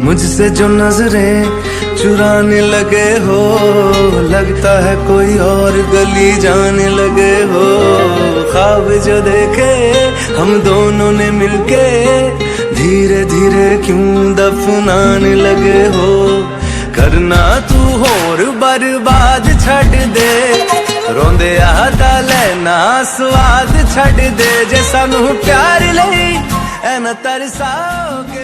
मुझसे जो नजरें चुराने लगे हो, लगता है कोई और गली जाने लगे हो। ख्वाब जो देखे हम दोनों ने मिलके, धीरे धीरे क्यों दफनाने लगे हो। करना तू होर बर्बाद छड़ दे, रोंदे आता लेना स्वाद छड़ दे। जे सानू प्यार लई ऐ न तरसाओगे।